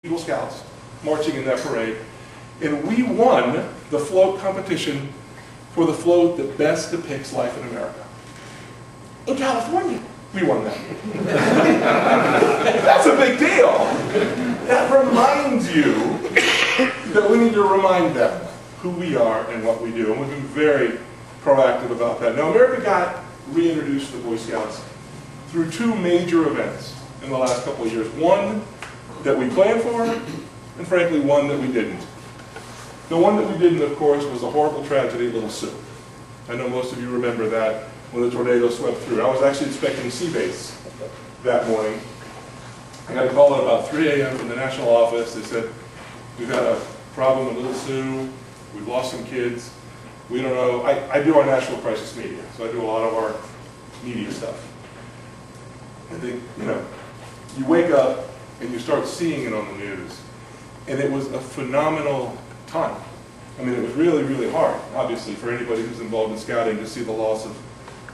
Eagle Scouts marching in that parade, and we won the float competition for the float that best depicts life in America. In California, we won that. That's a big deal. That reminds you that we need to remind them who we are and what we do, and we've been very proactive about that. Now, America got reintroduced to the Boy Scouts through two major events in the last couple of years. One that we planned for, and frankly, one that we didn't. The one that we didn't, of course, was the horrible tragedy at Little Sioux. I know most of you remember that when the tornado swept through. I was actually inspecting sea base that morning. I got a call at about 3 a.m. from the national office. They said, we've had a problem at Little Sioux. We've lost some kids. We don't know. I do our national crisis media, so I do a lot of our media stuff. I think, you wake up and you start seeing it on the news. And it was a phenomenal time. I mean, it was really, really hard, obviously, for anybody who's involved in scouting to see the loss of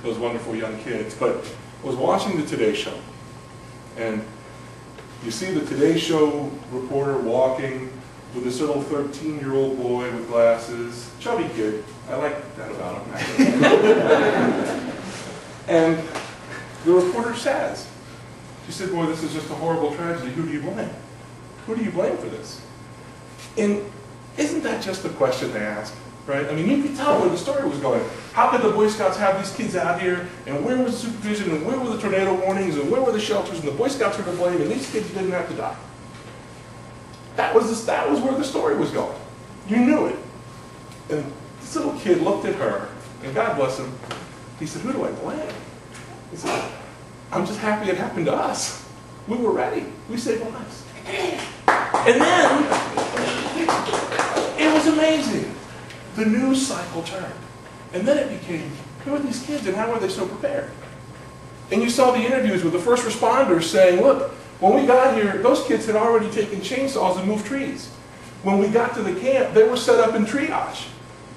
those wonderful young kids. But I was watching the Today Show, and you see the Today Show reporter walking with this little 13-year-old boy with glasses, chubby kid. I like that about him. And the reporter says, she said, boy, this is just a horrible tragedy. Who do you blame? Who do you blame for this? And isn't that just the question they ask, right? I mean, you could tell where the story was going. How could the Boy Scouts have these kids out here, and where was the supervision, and where were the tornado warnings, and where were the shelters, and the Boy Scouts were to blame, and these kids didn't have to die. That was where the story was going. You knew it. And this little kid looked at her, and God bless him, he said, who do I blame? He said, I'm just happy it happened to us. We were ready. We saved lives. And then, it was amazing. The news cycle turned. And then it became, who are these kids and how are they so prepared? And you saw the interviews with the first responders saying, look, when we got here, those kids had already taken chainsaws and moved trees. When we got to the camp, they were set up in triage.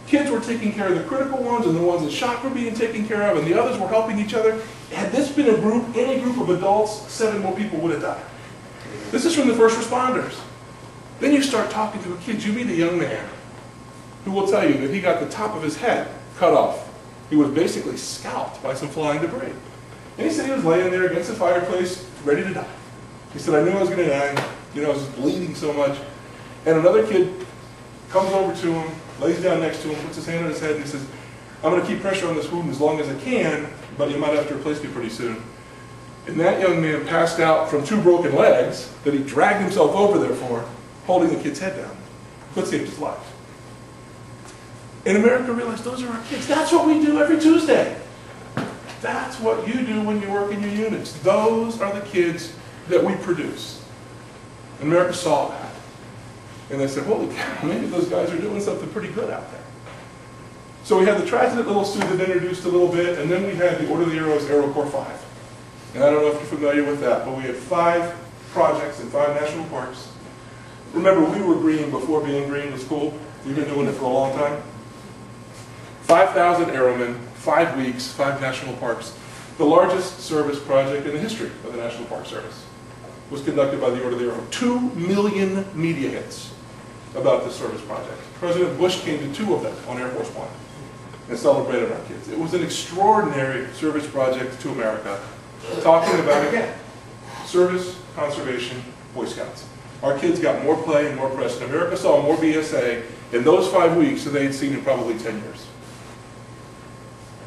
Kids were taking care of the critical ones, and the ones that shocked were being taken care of, and the others were helping each other. Had this been a group, any group of adults, 7 more people would have died. This is from the first responders. Then you start talking to a kid. You meet a young man who will tell you that he got the top of his head cut off. He was basically scalped by some flying debris. And he said he was laying there against the fireplace, ready to die. He said, I knew I was going to die. I was just bleeding so much. And another kid comes over to him, lays down next to him, puts his hand on his head, and he says, I'm going to keep pressure on this wound as long as I can, but you might have to replace me pretty soon. And that young man passed out from 2 broken legs that he dragged himself over there for, holding the kid's head down. But saved his life. And America realized those are our kids. That's what we do every Tuesday. That's what you do when you work in your units. Those are the kids that we produce. And America saw that. And they said, holy cow, maybe those guys are doing something pretty good out there. So we had the tragedy at Little Sioux that introduced a little bit, and then we had the Order of the Arrows Aero Corps 5. And I don't know if you're familiar with that, but we had 5 projects in 5 national parks. Remember, we were green before being green was cool. We've been doing it for a long time. 5,000 airmen, 5 weeks, 5 national parks. The largest service project in the history of the National Park Service was conducted by the Order of the Arrow. 2 million media hits about this service project. President Bush came to 2 of them on Air Force One and celebrated our kids. It was an extraordinary service project to America, talking about, again, service, conservation, Boy Scouts. Our kids got more play and more press, and America saw more BSA in those 5 weeks than they had seen in probably 10 years.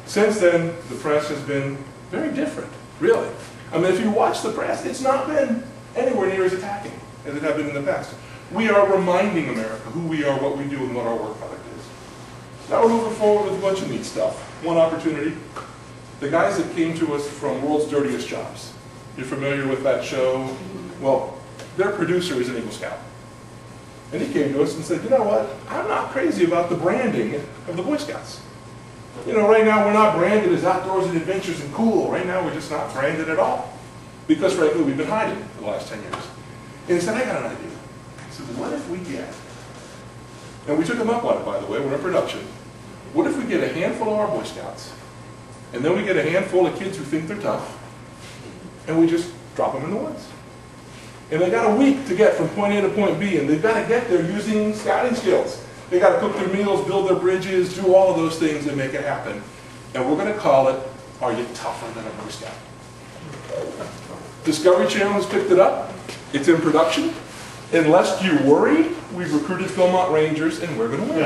Since then, the press has been very different, really. I mean, if you watch the press, it's not been anywhere near as attacking as it had been in the past. We are reminding America who we are, what we do, and what our work product is. Now we're moving forward with a bunch of neat stuff. One opportunity, the guys that came to us from World's Dirtiest Jobs. You're familiar with that show? Well, their producer is an Eagle Scout. And he came to us and said, you know what, I'm not crazy about the branding of the Boy Scouts. Right now we're not branded as outdoors and adventures and cool. Right now we're just not branded at all. Because frankly, we've been hiding for the last 10 years. And he said, I got an idea. He said, what if we get, and we took him up on it, by the way, we're in production. What if we get a handful of our Boy Scouts, and then we get a handful of kids who think they're tough, and we just drop them in the woods? And they got a week to get from point A to point B, and they've got to get there using scouting skills. They got to cook their meals, build their bridges, do all of those things and make it happen. And we're going to call it, Are You Tougher Than a Boy Scout? Discovery Channel has picked it up. It's in production. And lest you worry, we've recruited Philmont Rangers, and we're going to win.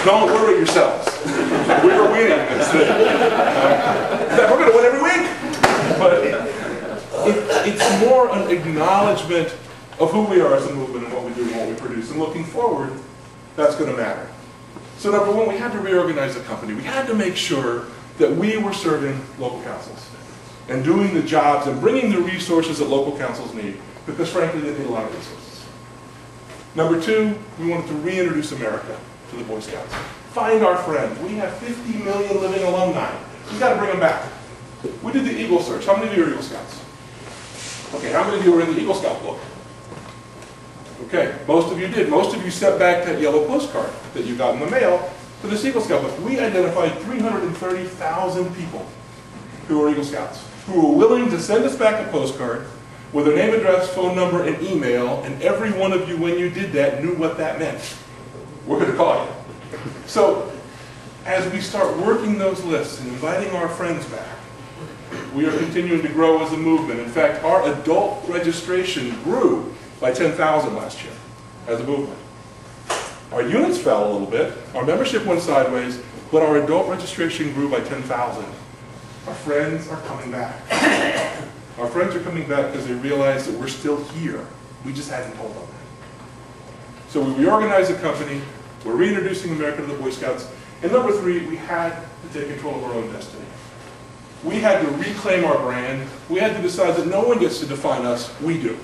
Don't worry yourselves. We're winning this thing. We're going to win every week. But it's more an acknowledgement of who we are as a movement and what we do and what we produce. And looking forward, that's going to matter. So number one, we had to reorganize the company. We had to make sure that we were serving local councils and doing the jobs and bringing the resources that local councils need, because frankly, they need a lot of resources. Number two, we wanted to reintroduce America to the Boy Scouts. Find our friends. We have 50 million living alumni. We've got to bring them back. We did the Eagle search. How many of you are Eagle Scouts? Okay, how many of you were in the Eagle Scout book? Okay, most of you did. Most of you sent back that yellow postcard that you got in the mail to the Eagle Scout book. We identified 330,000 people who were Eagle Scouts, who were willing to send us back a postcard with their name, address, phone number, and email, and every one of you, when you did that, knew what that meant. We're going to call you. So, as we start working those lists and inviting our friends back, we are continuing to grow as a movement. In fact, our adult registration grew by 10,000 last year as a movement. Our units fell a little bit, our membership went sideways, but our adult registration grew by 10,000. Our friends are coming back. Our friends are coming back because they realize that we're still here. We just hadn't told them. So we reorganized the company, we're reintroducing America to the Boy Scouts, and number three, we had to take control of our own destiny. We had to reclaim our brand. We had to decide that no one gets to define us, we do.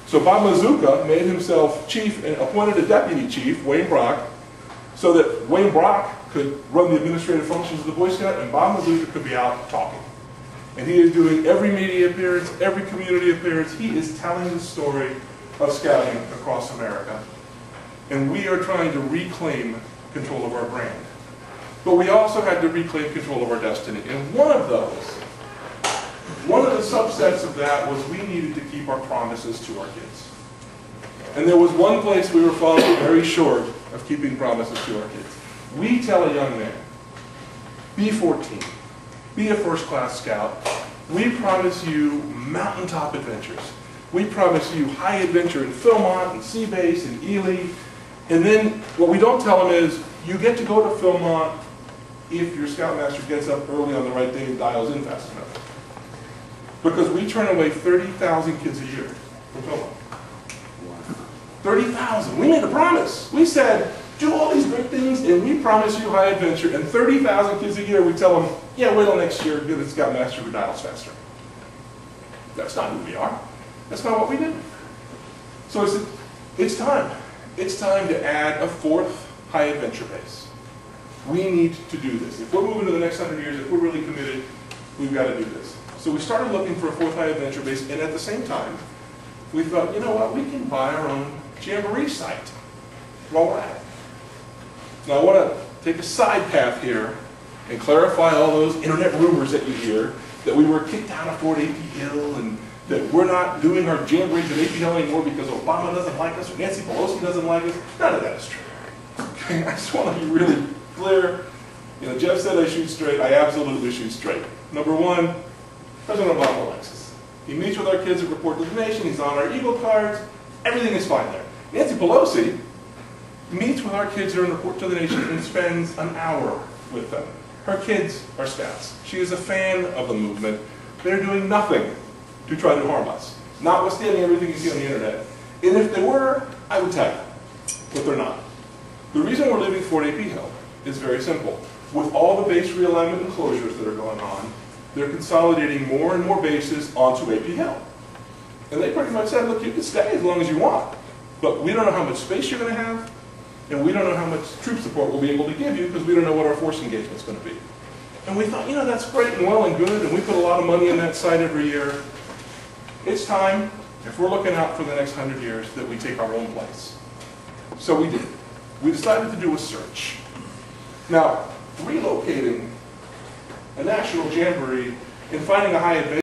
So Bob Mazuka made himself chief and appointed a deputy chief, Wayne Brock, so that Wayne Brock could run the administrative functions of the Boy Scout and Bob Mazuka could be out talking. And he is doing every media appearance, every community appearance. He is telling the story of scouting across America. And we are trying to reclaim control of our brand. But we also had to reclaim control of our destiny. And one of the subsets of that was we needed to keep our promises to our kids. And there was one place we were falling very short of keeping promises to our kids. We tell a young man, be 14, be a first-class scout. We promise you mountaintop adventures. We promise you high adventure in Philmont and Sea Base and Ely. And then what we don't tell them is, you get to go to Philmont if your scoutmaster gets up early on the right day and dials in fast enough. Because we turn away 30,000 kids a year from Philmont. 30,000. We made a promise. We said, do all these great things and we promise you high adventure. And 30,000 kids a year, we tell them, yeah, wait till next year, get a scoutmaster who dials faster. That's not who we are. That's not what we did. So I said, it's time. It's time to add a fourth high adventure base. We need to do this. If we're moving to the next 100 years, if we're really committed, we've got to do this. So we started looking for a fourth high adventure base, and at the same time, we thought, you know what, we can buy our own Jamboree site while we're at it. Now I want to take a side path here and clarify all those internet rumors that you hear, that we were kicked out of Fort AP Hill, and that we're not doing our Jamborees at AP Hill anymore because Obama doesn't like us or Nancy Pelosi doesn't like us. None of that is true. Okay, I just want to be really clear. You know, Jeff said I shoot straight. I absolutely shoot straight. Number one, President Obama likes us. He meets with our kids at Report to the Nation. He's on our Eagle cards. Everything is fine there. Nancy Pelosi meets with our kids during Report to the Nation and spends an hour with them. Her kids are scouts. She is a fan of the movement. They're doing nothing to try to harm us, notwithstanding everything you see on the internet. And if they were, I would tell you, but they're not. The reason we're leaving Fort AP Hill is very simple. With all the base realignment and closures that are going on, they're consolidating more and more bases onto AP Hill. And they pretty much said, look, you can stay as long as you want, but we don't know how much space you're going to have, and we don't know how much troop support we'll be able to give you because we don't know what our force engagement's going to be. And we thought, you know, that's great and well and good, and we put a lot of money in that site every year. It's time, if we're looking out for the next 100 years, that we take our own place. So we did. We decided to do a search. Now, relocating a national jamboree in finding a high advantage